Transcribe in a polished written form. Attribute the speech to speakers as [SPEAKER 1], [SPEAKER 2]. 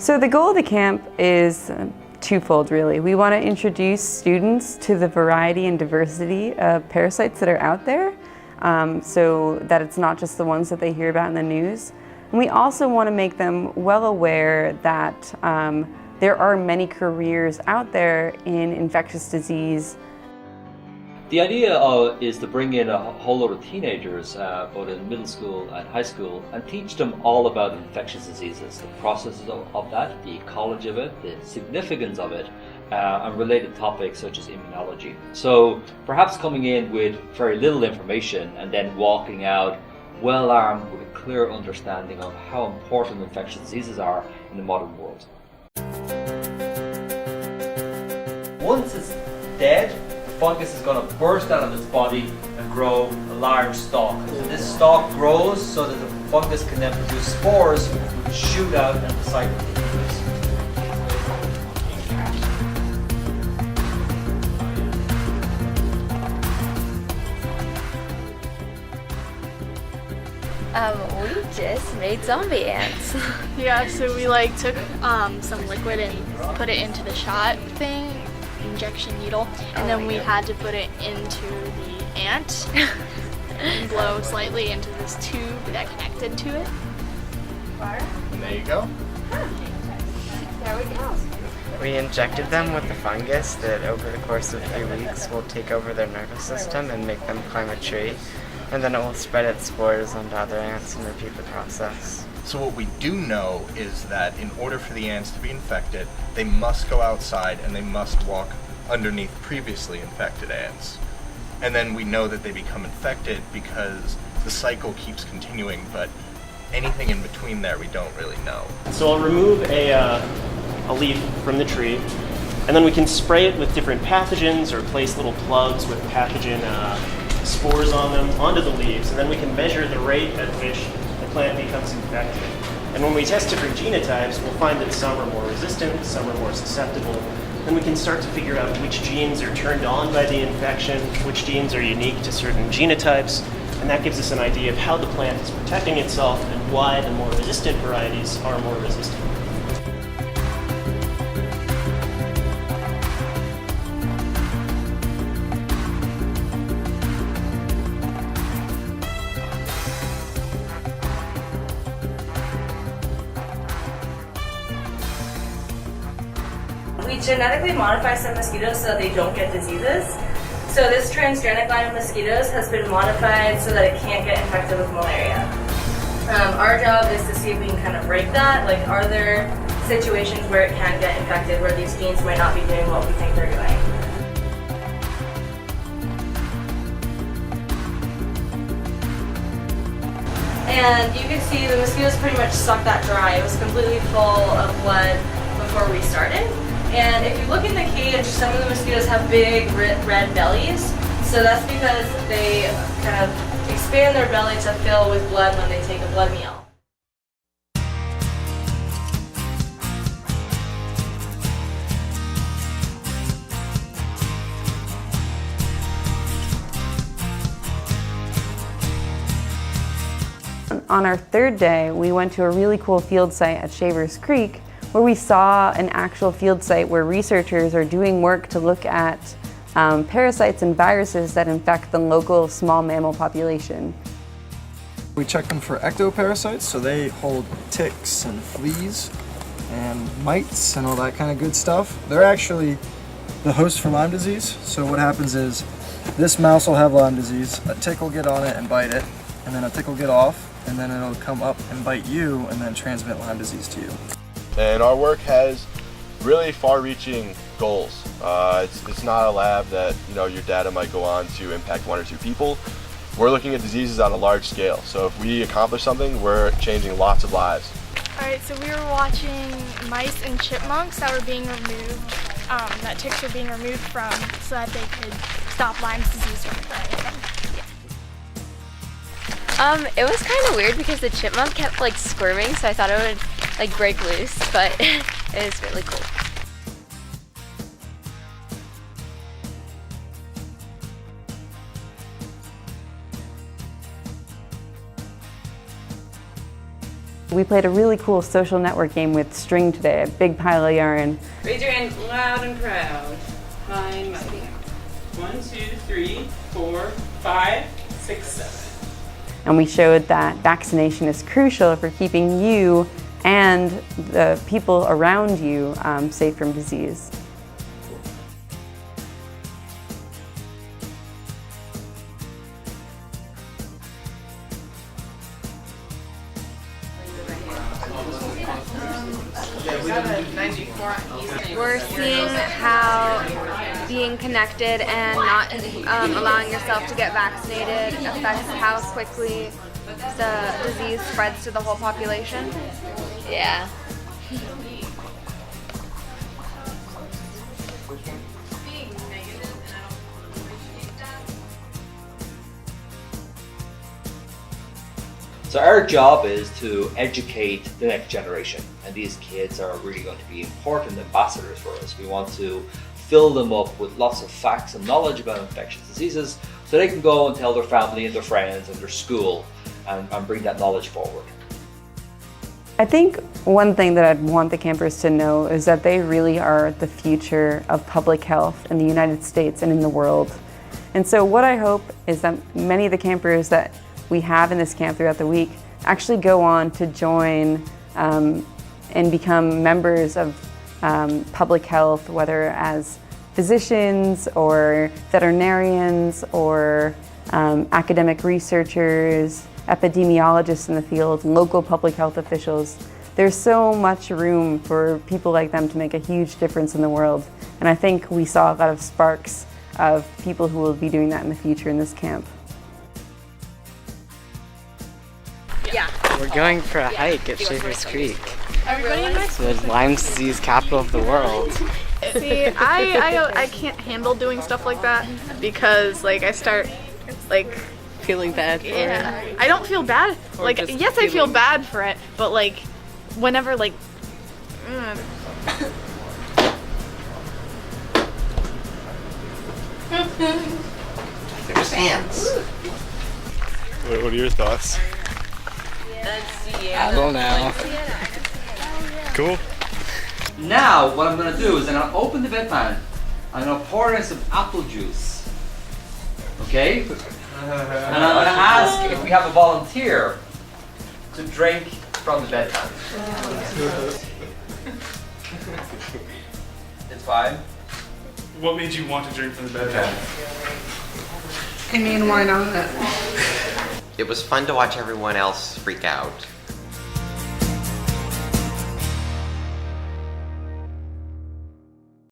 [SPEAKER 1] So the goal of the camp is twofold, really. We want to introduce students to the variety and diversity of parasites that are out there, so that it's not just the ones that they hear about in the news. And we also want to make them well aware that there are many careers out there in infectious disease.
[SPEAKER 2] The idea is to bring in a whole lot of teenagers, both in middle school and high school, and teach them all about infectious diseases, the processes of that, the ecology of it, the significance of it, and related topics such as immunology. So perhaps coming in with very little information and then walking out well armed with a clear understanding of how important infectious diseases are in the modern world. Once it's dead, fungus is going to burst out of its body and grow a large stalk. So this stalk grows so that the fungus can then produce spores which shoot out and the cycle continues.
[SPEAKER 3] We just made zombie ants.
[SPEAKER 4] Yeah, so we took some liquid and put it into the shot thing, injection needle, and then we had to put it into the ant and blow slightly into this tube that connected to it.
[SPEAKER 5] And there you go.
[SPEAKER 3] There we go.
[SPEAKER 6] We injected them with the fungus that over the course of 3 weeks will take over their nervous system and make them climb a tree, and then it will spread its spores onto other ants and repeat the process.
[SPEAKER 5] So what we do know is that in order for the ants to be infected, they must go outside and they must walk underneath previously infected ants. And then we know that they become infected because the cycle keeps continuing, but anything in between there we don't really know.
[SPEAKER 7] So I'll remove a leaf from the tree, and then we can spray it with different pathogens or place little plugs with pathogen spores on them onto the leaves, and then we can measure the rate at which the plant becomes infected. And when we test different genotypes, we'll find that some are more resistant, some are more susceptible. Then we can start to figure out which genes are turned on by the infection, which genes are unique to certain genotypes, and that gives us an idea of how the plant is protecting itself and why the more resistant varieties are more resistant.
[SPEAKER 8] We genetically modify some mosquitoes so that they don't get diseases. So this transgenic line of mosquitoes has been modified so that it can't get infected with malaria. Our job is to see if we can kind of break that. Like, are there situations where it can get infected, where these genes might not be doing what we think they're doing? And you can see the mosquitoes pretty much sucked that dry. It was completely full of blood before we started. And if you look in the cage, some of the mosquitoes have big red bellies. So that's because they kind of expand their belly to fill with blood when they take a blood meal.
[SPEAKER 1] On our third day, we went to a really cool field site at Shavers Creek, where we saw an actual field site where researchers are doing work to look at parasites and viruses that infect the local small mammal population.
[SPEAKER 9] We check them for ectoparasites, so they hold ticks and fleas and mites and all that kind of good stuff. They're actually the host for Lyme disease. So what happens is this mouse will have Lyme disease, a tick will get on it and bite it, and then a tick will get off, and then it'll come up and bite you and then transmit Lyme disease to you.
[SPEAKER 10] And our work has really far-reaching goals. It's not a lab that your data might go on to impact 1 or 2 people. We're looking at diseases on a large scale. So if we accomplish something, we're changing lots of lives.
[SPEAKER 4] Alright, so we were watching mice and chipmunks that were being removed, that ticks were being removed from, so that they could stop Lyme's disease from spreading.
[SPEAKER 3] It was kind of weird because the chipmunk kept squirming, so I thought it would break loose, but it was really cool.
[SPEAKER 1] We played a really cool social network game with string today, a big pile of yarn.
[SPEAKER 11] Raise your hand loud and proud. High and mighty. 1, 2, 3, 4, 5, 6, 7.
[SPEAKER 1] And we showed that vaccination is crucial for keeping you and the people around you safe from disease.
[SPEAKER 3] We're seeing how being connected and not allowing yourself to get vaccinated affects how quickly the disease spreads to the whole population. Yeah.
[SPEAKER 2] So our job is to educate the next generation, and these kids are really going to be important ambassadors for us. We want to fill them up with lots of facts and knowledge about infectious diseases so they can go and tell their family and their friends and their school and bring that knowledge forward.
[SPEAKER 1] I think one thing that I'd want the campers to know is that they really are the future of public health in the United States and in the world. And so what I hope is that many of the campers that we have in this camp throughout the week actually go on to join and become members of public health, whether as physicians or veterinarians or academic researchers, epidemiologists in the field, local public health officials. There's so much room for people like them to make a huge difference in the world. And I think we saw a lot of sparks of people who will be doing that in the future in this camp.
[SPEAKER 3] Yeah.
[SPEAKER 6] We're going for a hike at Shavers Creek.
[SPEAKER 4] Everybody in my
[SPEAKER 6] The Lyme disease capital of the world.
[SPEAKER 4] See, I can't handle doing stuff like that because like I start like
[SPEAKER 11] Feeling bad for
[SPEAKER 4] yeah. I don't feel bad.
[SPEAKER 11] Or
[SPEAKER 4] Like
[SPEAKER 11] just
[SPEAKER 4] yes, I feel
[SPEAKER 11] feeling-
[SPEAKER 4] bad for it, but like whenever like
[SPEAKER 12] There's ants.
[SPEAKER 10] What are your thoughts?
[SPEAKER 6] I don't know.
[SPEAKER 10] Cool.
[SPEAKER 2] Now what I'm going to do is I'm going to open the bedpan. I'm going to pour in some apple juice. Okay? And I'm going to ask if we have a volunteer to drink from the bedpan. It's fine.
[SPEAKER 13] What made you want to drink from the bedpan?
[SPEAKER 11] I mean, why not?
[SPEAKER 12] It was fun to watch everyone else freak out.